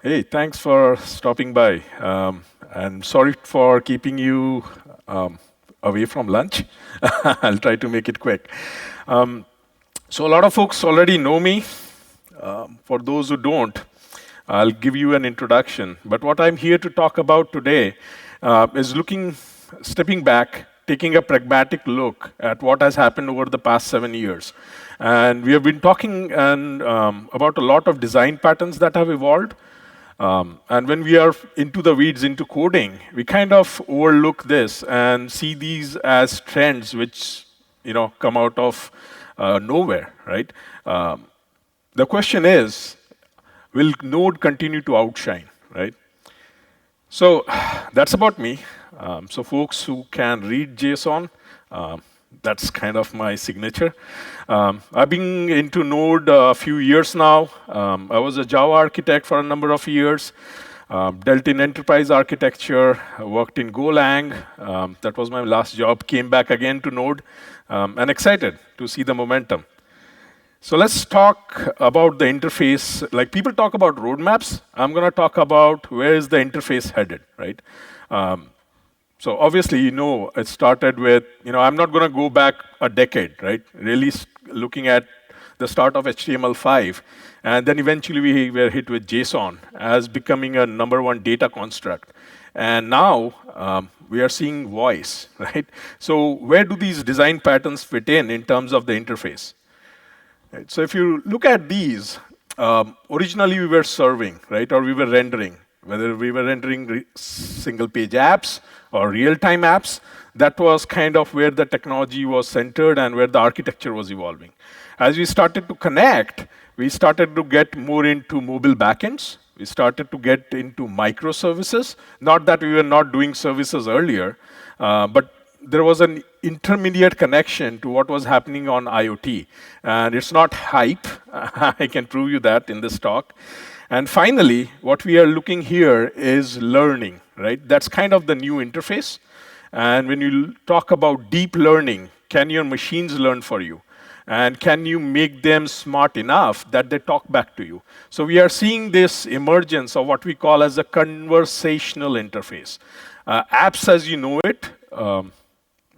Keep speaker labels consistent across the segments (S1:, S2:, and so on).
S1: Hey, thanks for stopping by. And sorry for keeping you away from lunch. I'll try to make it quick. So a lot of folks already know me. For those who don't, I'll give you an introduction. But what I'm here to talk about today is stepping back, taking a pragmatic look at what has happened over the past 7 years. And we have been talking about a lot of design patterns that have evolved. And when we are into the weeds, into coding, we kind of overlook this and see these as trends which come out of nowhere, right? The question is, will Node continue to outshine, right? So that's about me. So folks who can read JSON, that's kind of my signature. I've been into Node a few years now. I was a Java architect for a number of years, dealt in enterprise architecture, worked in GoLang. That was my last job, came back again to Node, and excited to see the momentum. So let's talk about the interface. Like people talk about roadmaps, I'm going to talk about where is the interface headed, right? So obviously, it started with, I'm not going to go back a decade, right? Really looking at the start of HTML5. And then eventually we were hit with JSON as becoming a number one data construct. And now we are seeing voice, right? So where do these design patterns fit in terms of the interface? Right. So if you look at these, originally we were serving, right, or we were rendering. Whether we were rendering single-page apps or real-time apps, that was kind of where the technology was centered and where the architecture was evolving. As we started to connect, we started to get more into mobile backends. We started to get into microservices. Not that we were not doing services earlier, but there was an intermediate connection to what was happening on IoT. And it's not hype. I can prove you that in this talk. And finally, what we are looking here is learning, right? That's kind of the new interface. And when you talk about deep learning, can your machines learn for you? And can you make them smart enough that they talk back to you? So we are seeing this emergence of what we call as a conversational interface. Apps as you know it,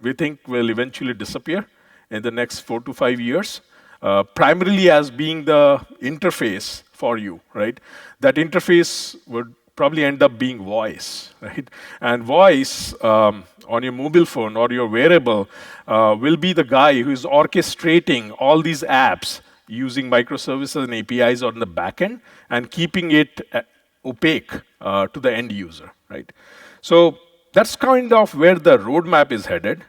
S1: we think will eventually disappear in the next 4 to 5 years, primarily as being the interface for you, right? That interface would probably end up being voice, right? And voice on your mobile phone or your wearable will be the guy who is orchestrating all these apps using microservices and APIs on the backend and keeping it opaque to the end user, right? So that's kind of where the roadmap is headed.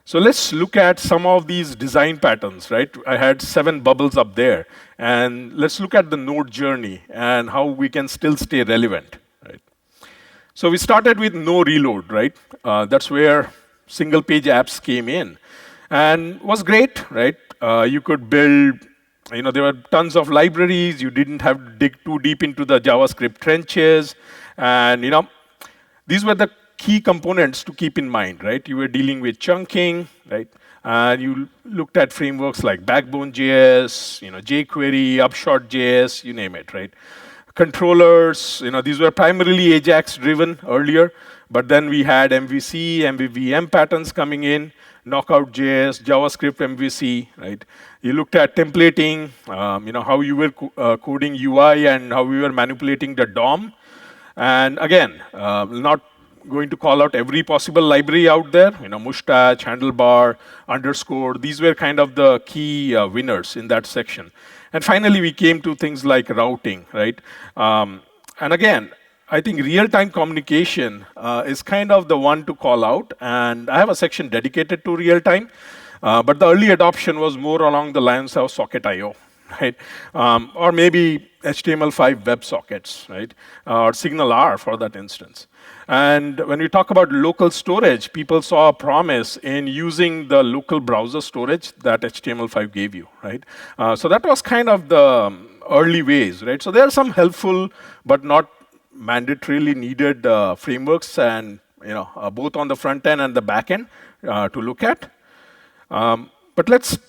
S1: So let's look at some of these design patterns, right? I had 7 bubbles up there. And let's look at the Node journey and how we can still stay relevant, right? So we started with no reload, right? That's where single-page apps came in. And was great, right? You could build, there were tons of libraries. You didn't have to dig too deep into the JavaScript trenches. And, these were the key components to keep in mind, right? You were dealing with chunking, right? And you looked at frameworks like Backbone.js, jQuery, Upshot.js, you name it, right? Controllers, these were primarily Ajax-driven earlier, but then we had MVC, MVVM patterns coming in, Knockout.js, JavaScript MVC, right? You looked at templating, how you were coding UI and how we were manipulating the DOM. And again, not going to call out every possible library out there, mustache, handlebar, underscore. These were kind of the key winners in that section. And finally, we came to things like routing, right? And again, I think real-time communication is kind of the one to call out. And I have a section dedicated to real-time. But the early adoption was more along the lines of Socket.io, right? Or maybe HTML5 WebSockets, right? Or SignalR for that instance. And when we talk about local storage, people saw a promise in using the local browser storage that HTML5 gave you, right? So that was kind of the early ways, right? So there are some helpful but not mandatorily needed frameworks, and both on the front end and the back end to look at. But let's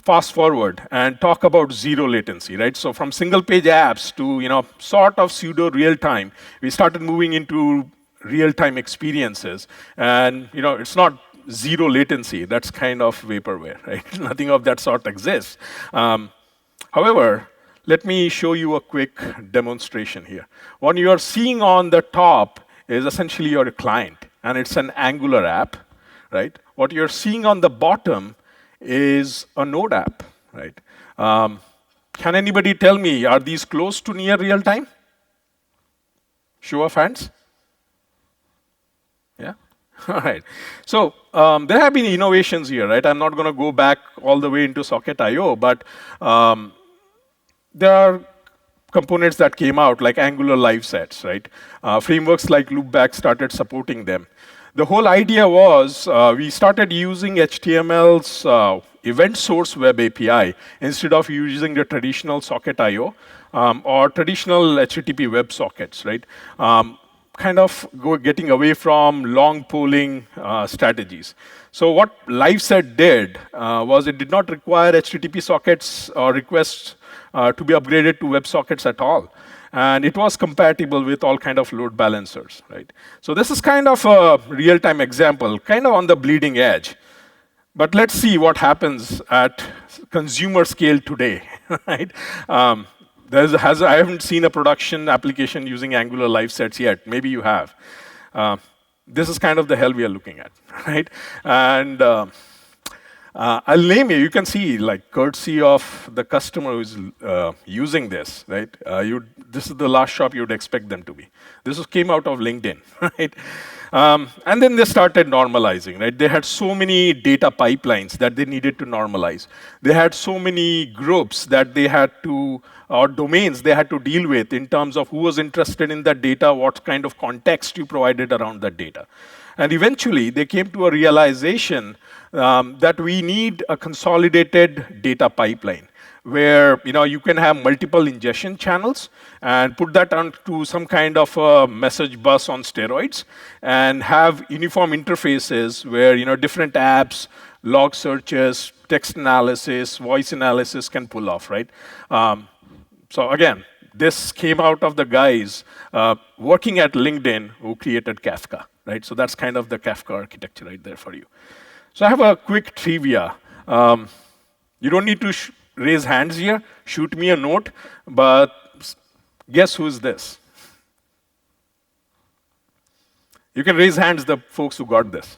S1: fast forward and talk about zero latency, right? So from single page apps to sort of pseudo real time, we started moving into real time experiences, and it's not zero latency. That's kind of vaporware, right? Nothing of that sort exists. However, let me show you a quick demonstration here. What you are seeing on the top is essentially your client, and it's an Angular app, right? What you're seeing on the bottom is a Node app, right? Can anybody tell me, are these close to near real time? Show of hands. Yeah? All right. So there have been innovations here, right? I'm not going to go back all the way into Socket.io, but there are components that came out like Angular live sets, right? Frameworks like Loopback started supporting them. The whole idea was we started using HTML's event source web API instead of using the traditional Socket.io or traditional HTTP web sockets, right? Kind of getting away from long polling strategies. So what LiveSet did was it did not require HTTP sockets or requests to be upgraded to WebSockets at all. And it was compatible with all kind of load balancers, right? So this is kind of a real-time example, kind of on the bleeding edge. But let's see what happens at consumer scale today, right? I haven't seen a production application using Angular live sets yet. Maybe you have. This is kind of the hell we are looking at, right? And I'll name you. You can see, like, courtesy of the customer who's using this, right? This is the last shop you'd expect them to be. This came out of LinkedIn, right? And then they started normalizing, right? They had so many data pipelines that they needed to normalize. They had so many groups that they had to, or domains they had to deal with in terms of who was interested in that data, what kind of context you provided around that data. And eventually, they came to a realization that we need a consolidated data pipeline where you can have multiple ingestion channels and put that onto some kind of a message bus on steroids and have uniform interfaces where different apps, log searches, text analysis, voice analysis can pull off, right? So again, this came out of the guys working at LinkedIn who created Kafka, right? So that's kind of the Kafka architecture right there for you. So I have a quick trivia. You don't need to raise hands here. Shoot me a note. But guess who's this? You can raise hands, the folks who got this.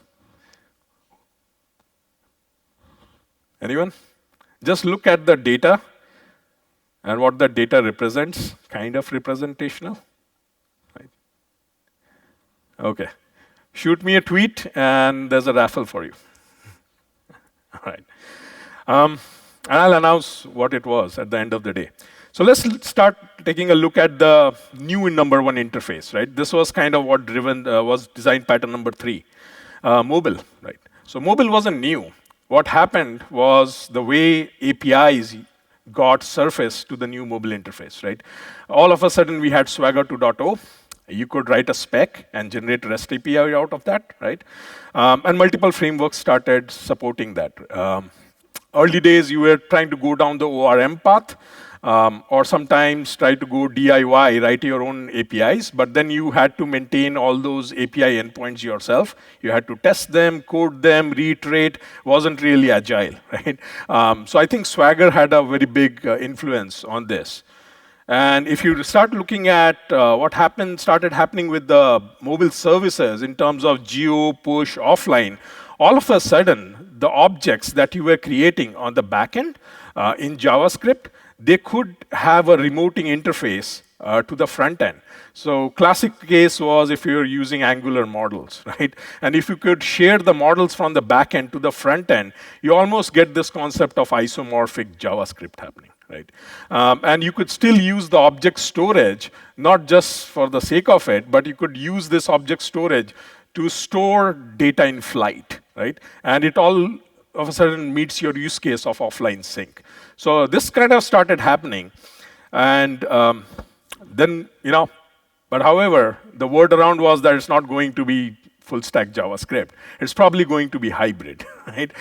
S1: Anyone? Just look at the data and what the data represents, kind of representational. Right. Okay. Shoot me a tweet, and there's a raffle for you. All right. And I'll announce what it was at the end of the day. So let's start taking a look at the new #1 interface, right? This was kind of what was design pattern number 3, mobile, right? So mobile wasn't new. What happened was the way APIs got surfaced to the new mobile interface, right? All of a sudden, we had Swagger 2.0. You could write a spec and generate REST API out of that, right? And multiple frameworks started supporting that. Early days, you were trying to go down the ORM path, or sometimes try to go DIY, write your own APIs, but then you had to maintain all those API endpoints yourself. You had to test them, code them, reiterate. Wasn't really agile, right? So I think Swagger had a very big influence on this. And if you start looking at what started happening with the mobile services in terms of geo, push, offline, all of a sudden, the objects that you were creating on the backend in JavaScript, they could have a remoting interface to the front end. So classic case was if you're using Angular models, right? And if you could share the models from the back end to the front end, you almost get this concept of isomorphic JavaScript happening, right? And you could still use the object storage, not just for the sake of it, but you could use this object storage to store data in flight, right? And it all of a sudden meets your use case of offline sync. So this kind of started happening. And then, but however, the word around was that it's not going to be full stack JavaScript. It's probably going to be hybrid, right?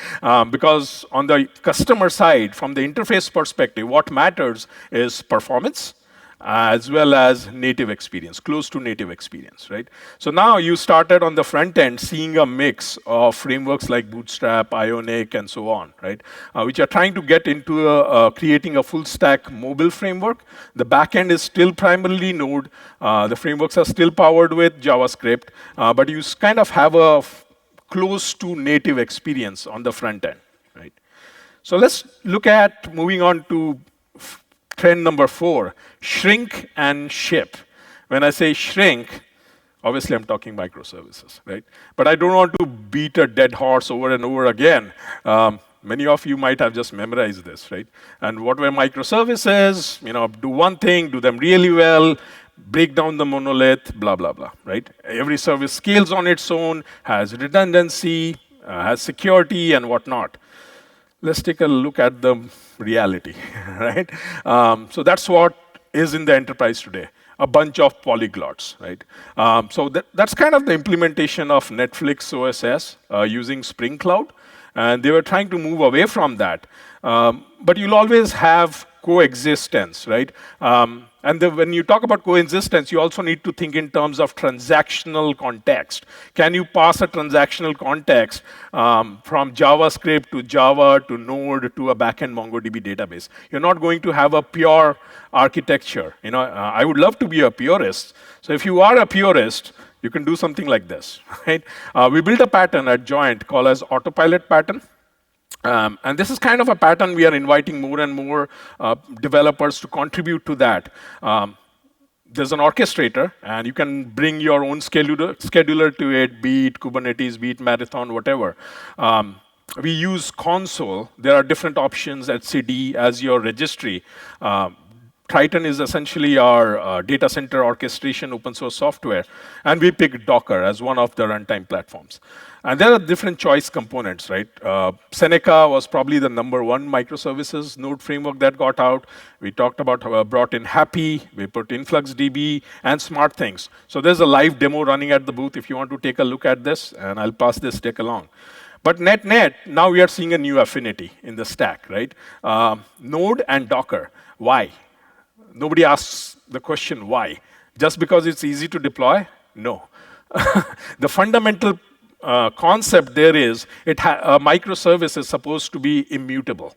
S1: Because on the customer side, from the interface perspective, what matters is performance as well as native experience, close to native experience, right? So now you started on the front end seeing a mix of frameworks like Bootstrap, Ionic, and so on, right? Which are trying to get into creating a full stack mobile framework. The back end is still primarily Node. The frameworks are still powered with JavaScript, but you kind of have a close to native experience on the front end, right? So let's look at moving on to trend number 4, shrink and ship. When I say shrink, obviously I'm talking microservices, right? But I don't want to beat a dead horse over and over again. Many of you might have just memorized this, right? And what were microservices? Do one thing, do them really well, break down the monolith, blah, blah, blah, right? Every service scales on its own, has redundancy, has security, and whatnot. Let's take a look at the reality, right? So that's what is in the enterprise today, a bunch of polyglots, right? So that's kind of the implementation of Netflix OSS using Spring Cloud, and they were trying to move away from that. But you'll always have coexistence, right? And when you talk about coexistence, you also need to think in terms of transactional context. Can you pass a transactional context from JavaScript to Java to Node to a backend MongoDB database? You're not going to have a pure architecture. I would love to be a purist. So if you are a purist, you can do something like this, right? We built a pattern at Joyent called as autopilot pattern. And this is kind of a pattern we are inviting more and more developers to contribute to that. There's an orchestrator, and you can bring your own scheduler to it, be it Kubernetes, be it Marathon, whatever. We use console. There are different options at CD as your registry. Triton is essentially our data center orchestration open source software. And we picked Docker as one of the runtime platforms. And there are different choice components, right? Seneca was probably the #1 microservices node framework that got out. We talked about how brought in Happy, we put InfluxDB, and Smart Things. So there's a live demo running at the booth if you want to take a look at this, and I'll pass this deck along. But net, now we are seeing a new affinity in the stack, right? Node and Docker. Why? Nobody asks the question why. Just because it's easy to deploy? No. The fundamental concept there is a microservice is supposed to be immutable.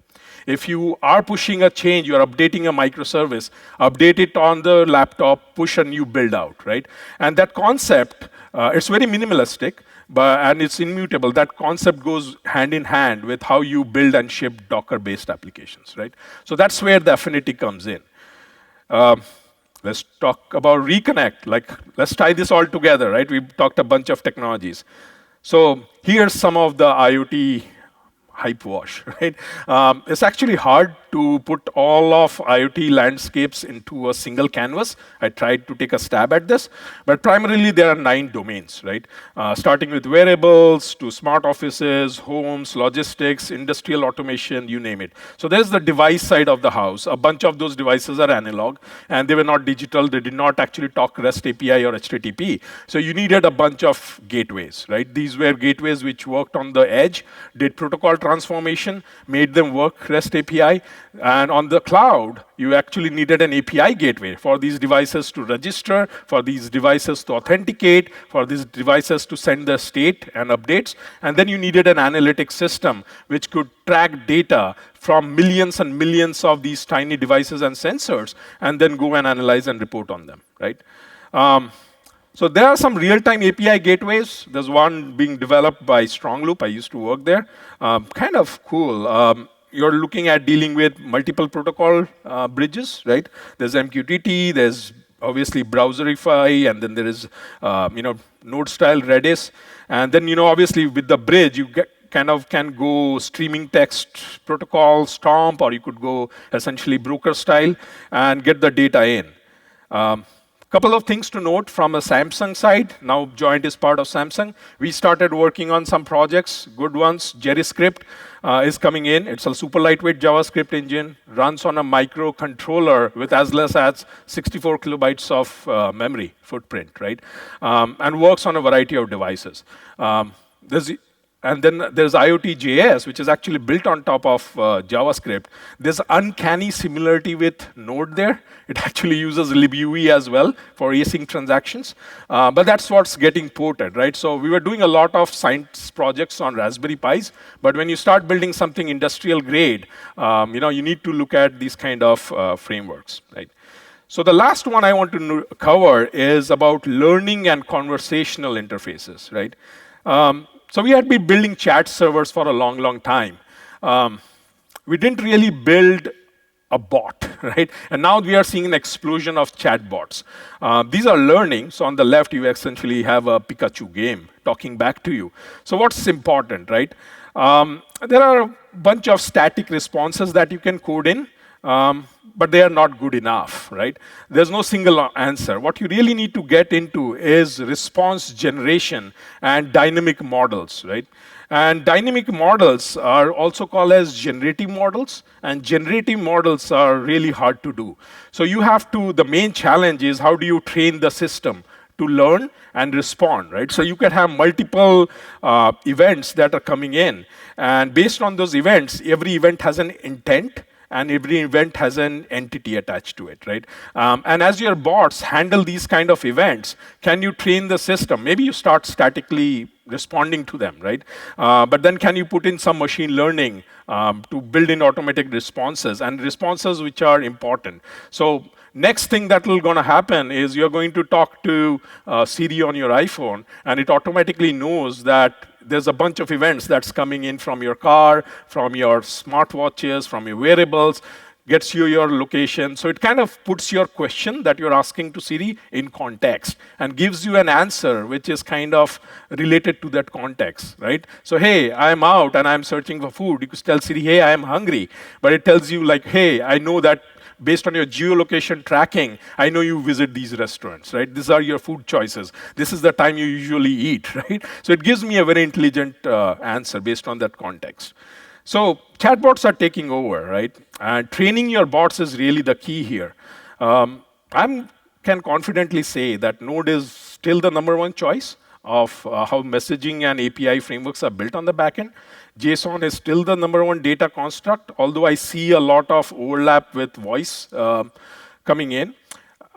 S1: If you are pushing a change, you're updating a microservice, update it on the laptop, push a new build out, right? And that concept, it's very minimalistic, and it's immutable. That concept goes hand in hand with how you build and ship Docker-based applications, right? So that's where the affinity comes in. Let's talk about reconnect. Let's tie this all together, right? We've talked a bunch of technologies. So here's some of the IoT hype wash, right? It's actually hard to put all of IoT landscapes into a single canvas. I tried to take a stab at this, but primarily there are 9 domains, right? Starting with wearables to smart offices, homes, logistics, industrial automation, you name it. So there's the device side of the house. A bunch of those devices are analog, and they were not digital. They did not actually talk REST API or HTTP. So you needed a bunch of gateways, right? These were gateways which worked on the edge, did protocol transformation, made them work REST API. And on the cloud, you actually needed an API gateway for these devices to register, for these devices to authenticate, for these devices to send the state and updates. And then you needed an analytics system which could track data from millions and millions of these tiny devices and sensors, and then go and analyze and report on them, right? So there are some real-time API gateways. There's one being developed by Strongloop. I used to work there. Kind of cool. You're looking at dealing with multiple protocol bridges, right? There's MQTT, there's obviously Browserify, and then there is node-style Redis. And then, obviously with the bridge, you can go streaming text protocol, Stomp, or you could go essentially broker style and get the data in. Couple of things to note from a Samsung side. Now Joyent is part of Samsung. We started working on some projects, good ones. JeriScript is coming in. It's a super lightweight JavaScript engine, runs on a microcontroller with as less as 64 kilobytes of memory footprint, right? And works on a variety of devices. There's And then there's IoT.js, which is actually built on top of JavaScript. There's uncanny similarity with Node there. It actually uses libUI as well for async transactions. But that's what's getting ported, right? So we were doing a lot of science projects on Raspberry Pis. But when you start building something industrial grade, you need to look at these kind of frameworks, right? So the last one I want to cover is about learning and conversational interfaces, right? So we had been building chat servers for a long, long time. We didn't really build a bot, right? And now we are seeing an explosion of chatbots. These are learning. So on the left, you essentially have a Pikachu game talking back to you. So what's important, right? There are a bunch of static responses that you can code in. But they are not good enough, right? There's no single answer. What you really need to get into is response generation and dynamic models, right? And dynamic models are also called as generative models, and generative models are really hard to do. So you have to, the main challenge is how do you train the system to learn and respond, right? So you can have multiple events that are coming in, and based on those events, every event has an intent, and every event has an entity attached to it, right? And as your bots handle these kind of events, can you train the system? Maybe you start statically responding to them, right? But then can you put in some machine learning to build in automatic responses, and responses which are important. So next thing that will gonna happen is you're going to talk to Siri on your iPhone, and it automatically knows that there's a bunch of events that's coming in from your car, from your smartwatches, from your wearables, gets you your location. So it kind of puts your question that you're asking to Siri in context and gives you an answer which is kind of related to that context, right? So, hey, I'm out and I'm searching for food. You could tell Siri, hey, I am hungry. But it tells you like, hey, I know that based on your geolocation tracking, I know you visit these restaurants, right? These are your food choices. This is the time you usually eat, right? So it gives me a very intelligent answer based on that context. So chatbots are taking over, right? And training your bots is really the key here. I can confidently say that Node is still the #1 choice of how messaging and API frameworks are built on the backend. JSON is still the #1 data construct, although I see a lot of overlap with voice coming in.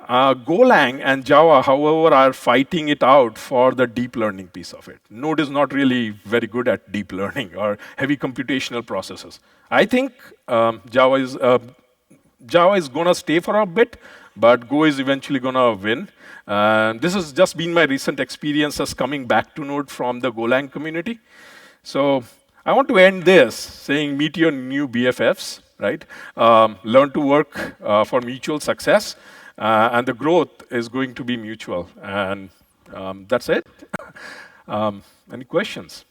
S1: GoLang and Java, however, are fighting it out for the deep learning piece of it. Node is not really very good at deep learning or heavy computational processes. I think Java is going to stay for a bit, but Go is eventually going to win. This has just been my recent experiences coming back to Node from the GoLang community. So I want to end this saying meet your new BFFs, right? Learn to work for mutual success. And the growth is going to be mutual. And that's it. Any questions?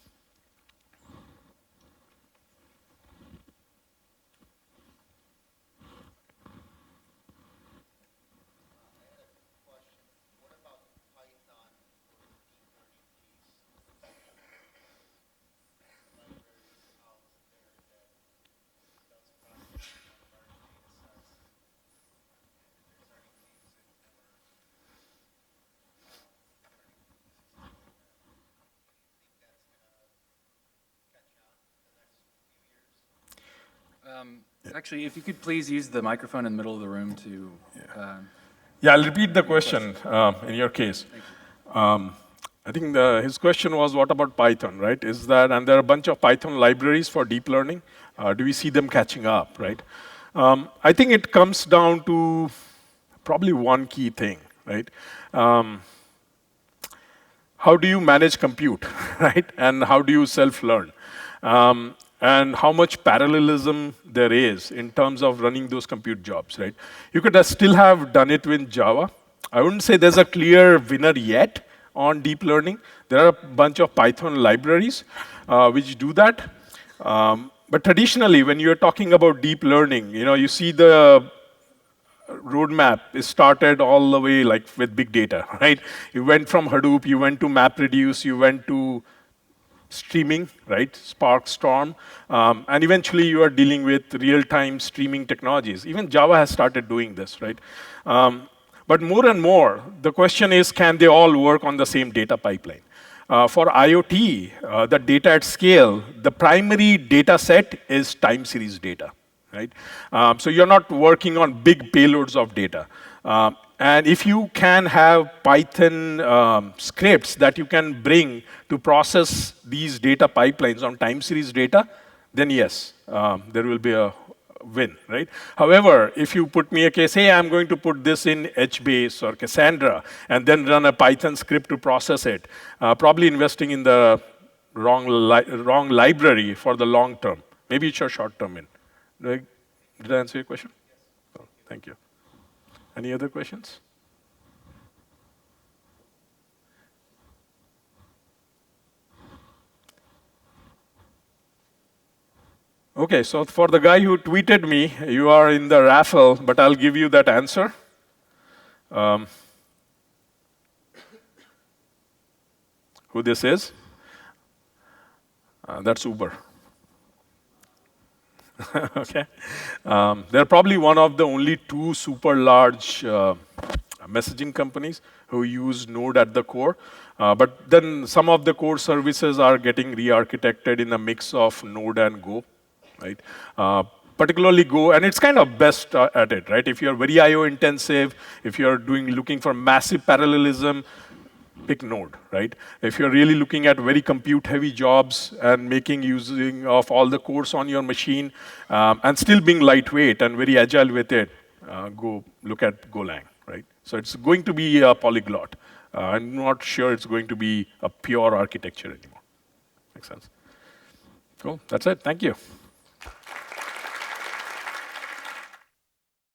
S2: Actually, if you could please use the microphone in the middle of the room to...
S1: Yeah, I'll repeat the question in your case. I think his question was, what about Python, right? Is that, and there are a bunch of Python libraries for deep learning. Do we see them catching up, right? I think it comes down to probably one key thing, right? How do you manage compute, right? And how do you self-learn? And how much parallelism there is in terms of running those compute jobs, right? You could still have done it with Java. I wouldn't say there's a clear winner yet on deep learning. There are a bunch of Python libraries which do that. But traditionally, when you're talking about deep learning, you see the roadmap is started all the way like with big data, right? You went from Hadoop, you went to MapReduce, you went to streaming, right? Spark, Storm, and eventually you are dealing with real-time streaming technologies. Even Java has started doing this, right? But more and more, the question is, can they all work on the same data pipeline? For IoT, the data at scale, the primary data set is time series data, right? So you're not working on big payloads of data. And if you can have Python scripts that you can bring to process these data pipelines on time series data, then yes, there will be a win, right? However, if you put me a case, hey, I'm going to put this in HBase or Cassandra and then run a Python script to process it, probably investing in the wrong library for the long term. Maybe it's a short term win. Did I answer your question? Oh, thank you. Any other questions? Okay, so for the guy who tweeted me, you are in the raffle, but I'll give you that answer. Who this is? That's Uber. Okay. They're probably one of the only two super large messaging companies who use Node at the core. But then some of the core services are getting re-architected in a mix of Node and Go, right? Particularly Go, and it's kind of best at it, right? If you're very I/O intensive, if you're looking for massive parallelism, pick Node, right? If you're really looking at very compute-heavy jobs and making using of all the cores on your machine, and still being lightweight and very agile with it, go look at GoLang, right? So it's going to be a polyglot. I'm not sure it's going to be a pure architecture anymore. Makes sense? Cool. That's it. Thank you.